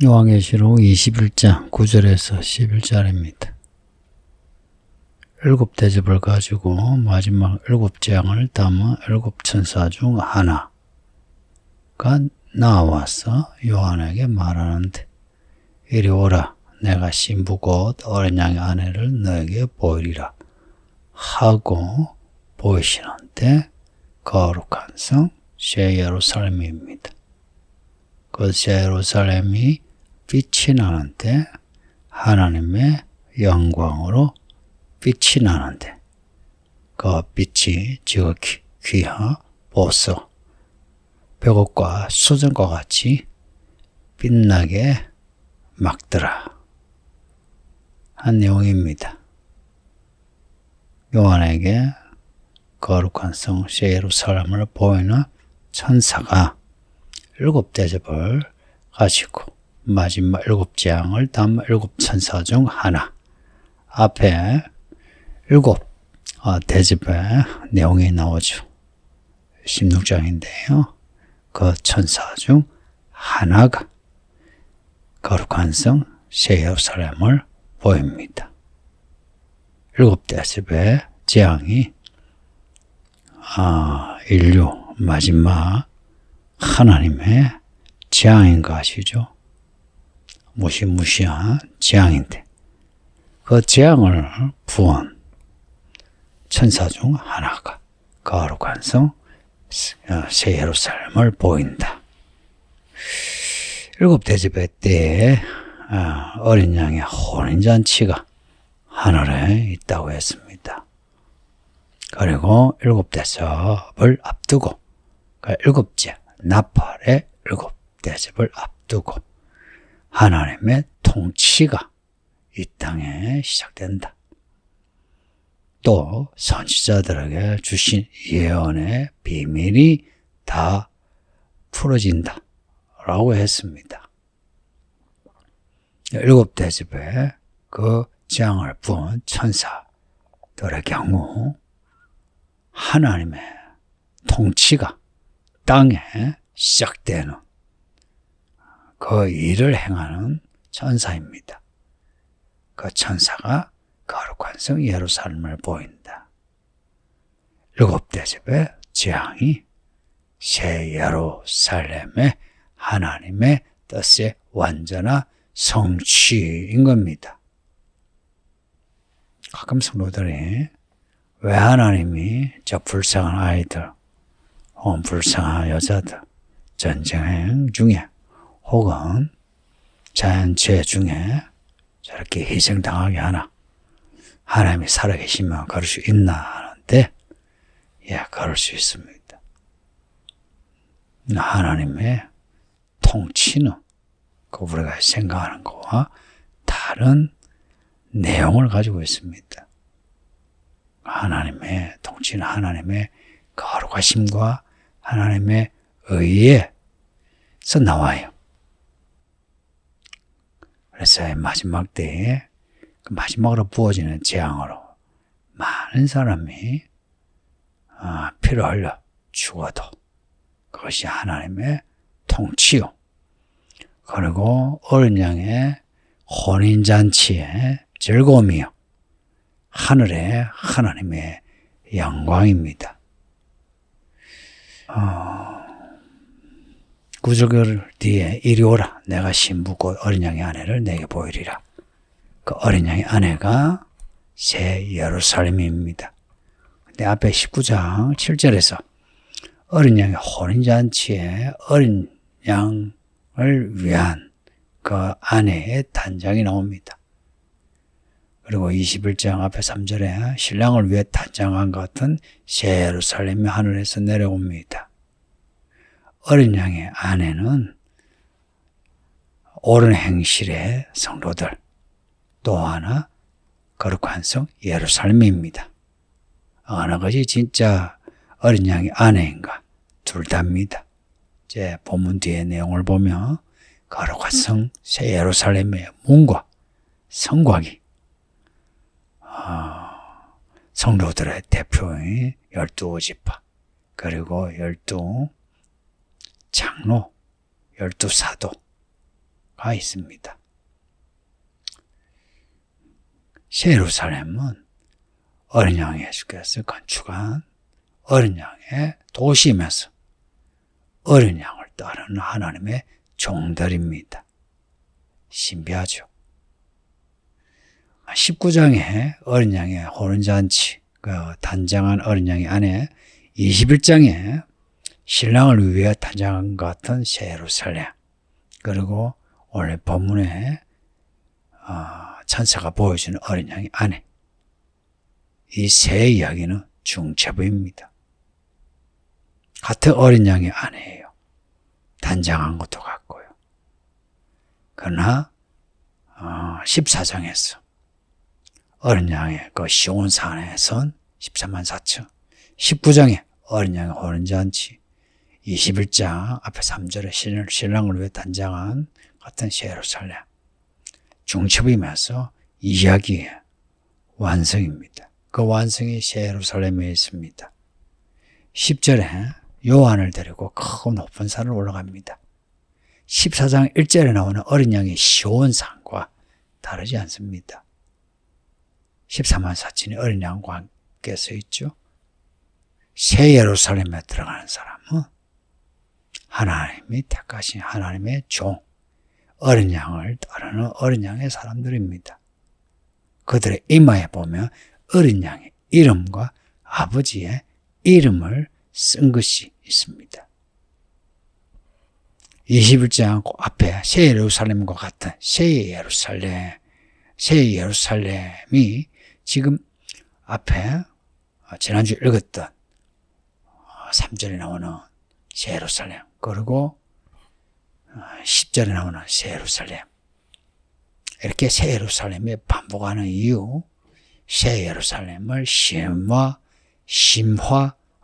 요한계시록 21장 9절에서 11절입니다. 7대접을 가지고 마지막 7재앙을 담은 7천사 중 하나가 나와서 요한에게 말하는데, 이리 오라, 내가 신부 곧 어린 양의 아내를 너에게 보이리라 하고 보이시는데, 거룩한 성 새 예루살렘입니다. 그 새 예루살렘이 빛이 나는데, 하나님의 영광으로 빛이 나는데, 그 빛이 지극히 귀하 보석 벽옥과 수정과 같이 빛나게 막더라 한 내용입니다. 요한에게 거룩한 성 새 예루살렘을 보이는 천사가 7대접을 가지고 마지막 7재앙을 담은 7천사 중 하나, 앞에 7대접의 내용이 나오죠. 16장인데요. 그 천사 중 하나가 거룩한 성 새 예루살렘을 보입니다. 7대접의 재앙이 인류 마지막 하나님의 재앙인가 아시죠? 무시무시한 재앙인데, 그 재앙을 부은 천사 중 하나가 거룩한 성 새 예루살렘을 보인다. 7대접의 때에 어린 양의 혼인잔치가 하늘에 있다고 했습니다. 그리고 7대접을 앞두고, 7째 나팔의 7대접을 앞두고 하나님의 통치가 이 땅에 시작된다. 또 선지자들에게 주신 예언의 비밀이 다 풀어진다 라고 했습니다. 7대접의 그 재앙을 부은 천사들의 경우 하나님의 통치가 땅에 시작되는 그 일을 행하는 천사입니다. 그 천사가 거룩한 성 예루살렘을 보인다. 7대접의 재앙이 새 예루살렘의 하나님의 뜻의 완전한 성취인 겁니다. 가끔 성도들이 왜 하나님이 저 불쌍한 아이들, 혹은 불쌍한 여자들, 전쟁 중에 혹은 자연재해 중에 저렇게 희생당하게 하나? 하나님이 살아계시면 그럴 수 있나 하는데, 예, 그럴 수 있습니다. 하나님의 통치는 그 우리가 생각하는 것과 다른 내용을 가지고 있습니다. 하나님의 통치는 하나님의 거룩하심과 하나님의 의에서 나와요. 그래서 마지막 때에 그 마지막으로 부어지는 재앙으로 많은 사람이 피를 흘려 죽어도 그것이 하나님의 통치요. 그리고 어린 양의 혼인잔치의 즐거움이요. 하늘의 하나님의 영광입니다. 9절 뒤에 이리 오라, 내가 신부 곧 어린 양의 아내를 내게 보이리라. 그 어린 양의 아내가 새 예루살렘입니다. 근데 앞에 19장 7절에서 어린 양의 혼인잔치에 어린 양을 위한 그 아내의 단장이 나옵니다. 그리고 21장 앞에 3절에 신랑을 위해 단장한 것 같은 새 예루살렘이 하늘에서 내려옵니다. 어린 양의 아내는 옳은 행실의 성도들, 또 하나 거룩한 성 예루살렘입니다. 어느 것이 진짜 어린 양의 아내인가? 둘 다입니다. 제 본문 뒤에 내용을 보면 거룩한 성 새 예루살렘의 문과 성곽이 성도들의 대표인 12지파, 그리고 12 장로, 12 사도, 가 있습니다. 새 예루살렘은 어린 양이 예수께서 건축한 어린 양의 도시이면서 어린 양을 따르는 하나님의 종들입니다. 신비하죠. 19장에 어린 양의 혼인잔치, 그 단장한 어린 양의 아내, 21장에 신랑을 위해 단장한 것 같은 새 예루살렘, 그리고 오늘 본문에 천사가 보여주는 어린 양의 아내, 이 세 이야기는 중체부입니다. 같은 어린 양의 아내예요. 단장한 것도 같고요. 그러나 14장에서 어린 양의 그 시온산에선 14만 4천, 19장에 어린 양의 혼인잔치, 21장 앞에 3절에 신랑을 위해 단장한 같은 새 예루살렘, 중첩이면서 이야기의 완성입니다. 그 완성이 새 예루살렘에 있습니다. 10절에 요한을 데리고 큰 높은 산을 올라갑니다. 14장 1절에 나오는 어린 양의 시온산과 다르지 않습니다. 14만 4천이 어린 양과 함께 서 있죠. 새 예루살렘에 들어가는 사람은 하나님이 택하신 하나님의 종, 어린 양을 따르는 어린 양의 사람들입니다. 그들의 이마에 보면 어린 양의 이름과 아버지의 이름을 쓴 것이 있습니다. 21장 앞에 새 예루살렘과 같은 새 예루살렘이 지금 앞에 지난주에 읽었던 3절에 나오는 새 예루살렘, 그리고 10절에 나오는 새 예루살렘, 이렇게 새 예루살렘이 반복하는 이유, 새 예루살렘을 심화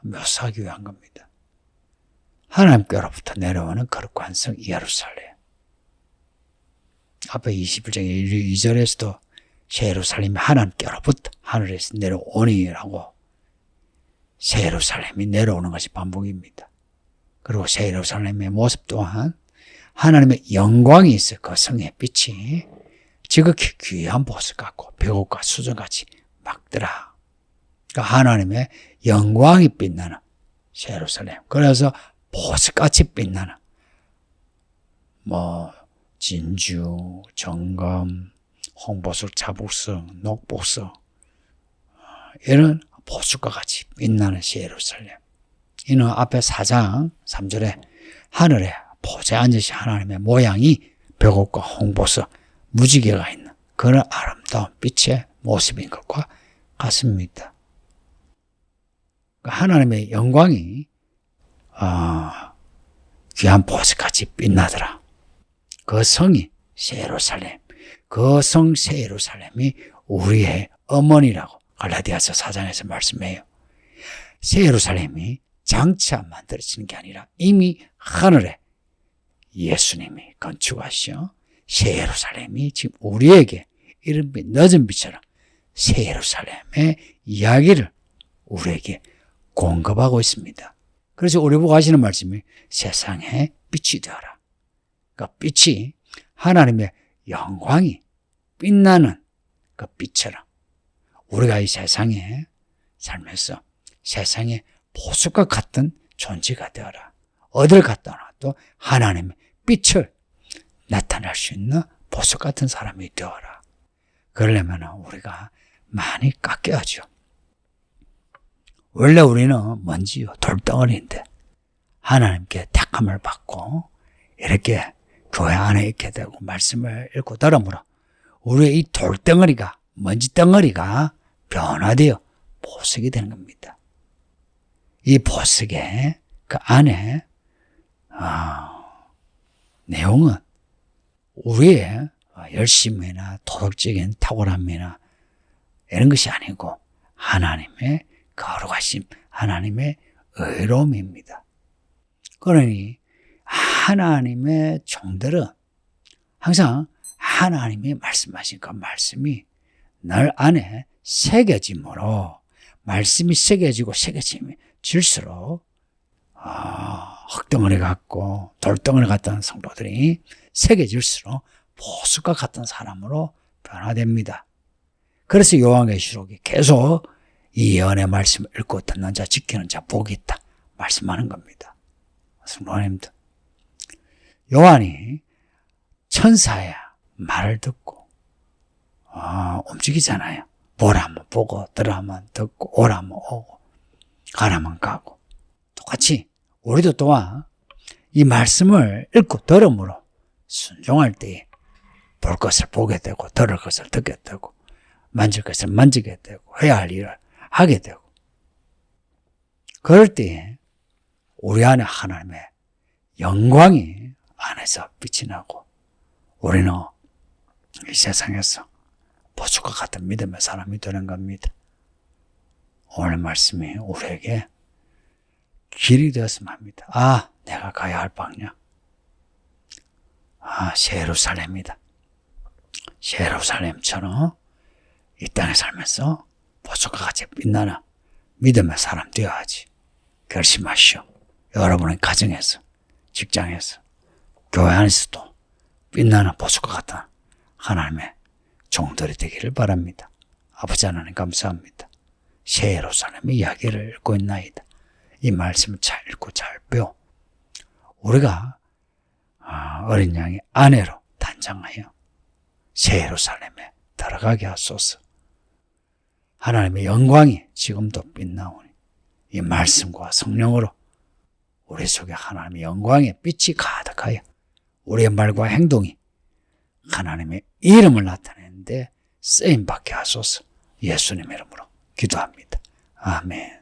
묘사하기 위한 겁니다. 하나님께로부터 내려오는 거룩한 성 예루살렘. 앞에 21장 2절에서도 새 예루살렘이 하나님께로부터 하늘에서 내려오니라고 새 예루살렘이 내려오는 것이 반복입니다. 그리고 새 예루살렘의 모습 또한 하나님의 영광이 있어 그 성의 빛이 지극히 귀한 보석 같고 벽옥과 수정같이 막더라. 그러니까 하나님의 영광이 빛나는 새 예루살렘. 그래서 보석같이 빛나는 진주, 정금, 홍보석, 자복석, 녹보석, 이런 보석과 같이 빛나는 새 예루살렘. 이는 앞에 4장 3절에 하늘에 보좌에 앉으신 하나님의 모양이 벽옥과 홍보석, 무지개가 있는 그런 아름다운 빛의 모습인 것과 같습니다. 하나님의 영광이 귀한 보석같이 빛나더라. 그 성이 새 예루살렘, 그 성 새 예루살렘이 우리의 어머니라고 갈라디아서 4장에서 말씀해요. 새 예루살렘이 장차 만들어지는 게 아니라 이미 하늘에 예수님이 건축하시어 새 예루살렘이 지금 우리에게 이른 빛, 늦은 빛처럼 새 예루살렘의 이야기를 우리에게 공급하고 있습니다. 그래서 우리 보고 하시는 말씀이 세상에 빛이 되어라. 그러니까 빛이 하나님의 영광이 빛나는 그 빛처럼 우리가 이 세상에 살면서 세상의 보석과 같은 존재가 되어라. 어딜 갔다 놔도 하나님의 빛을 나타낼 수 있는 보석 같은 사람이 되어라. 그러려면 우리가 많이 깎여야죠. 원래 우리는 먼지요, 돌덩어리인데 하나님께 택함을 받고 이렇게 교회 안에 있게 되고 말씀을 읽고 들음으로 우리의 이 돌덩어리가, 먼지덩어리가 변화되어 보석이 되는 겁니다. 이 보석의 그 안에 내용은 우리의 열심이나 도덕적인 탁월함이나 이런 것이 아니고 하나님의 거룩하심, 하나님의 의로움입니다. 그러니 하나님의 종들은 항상 하나님이 말씀하신 그 말씀이 늘 안에 새겨짐으로 말씀이 새겨지고 새겨질수록 흙덩어리 같고 돌덩어리 같던 성도들이 새겨질수록 보석과 같은 사람으로 변화됩니다. 그래서 요한계시록이 계속 이 예언의 말씀을 읽고 듣는 자, 지키는 자 복이 있다 말씀하는 겁니다. 성도님들, 요한이 천사의 말을 듣고 움직이잖아요. 보라면 보고, 들으면 듣고, 오라면 오고, 가라면 가고. 똑같이 우리도 또한 이 말씀을 읽고 들음으로 순종할 때에 볼 것을 보게 되고, 들을 것을 듣게 되고, 만질 것을 만지게 되고, 해야 할 일을 하게 되고, 그럴 때에 우리 안에 하나님의 영광이 안에서 빛이 나고, 우리는 이 세상에서 보석과 같은 믿음의 사람이 되는 겁니다. 오늘 말씀이 우리에게 길이 되었으면 합니다. 내가 가야 할 방향. 새 예루살렘이다. 새 예루살렘처럼 이 땅에 살면서 보석과 같이 빛나는 믿음의 사람 되어야지. 결심하시오. 여러분의 가정에서, 직장에서, 교회 안에서도 빛나는 보석과 같은 하나님의 종들이 되기를 바랍니다. 아버지 하나님 감사합니다. 새 예루살렘의 이야기를 읽고 있나이다. 이 말씀을 잘 읽고 잘 배워 우리가 어린 양의 아내로 단장하여 새 예루살렘에 들어가게 하소서. 하나님의 영광이 지금도 빛나오니 이 말씀과 성령으로 우리 속에 하나님의 영광의 빛이 가득하여 우리의 말과 행동이 하나님의 이름을 나타내는데 쓰임받게 하소서. 예수님의 이름으로 기도합니다. 아멘.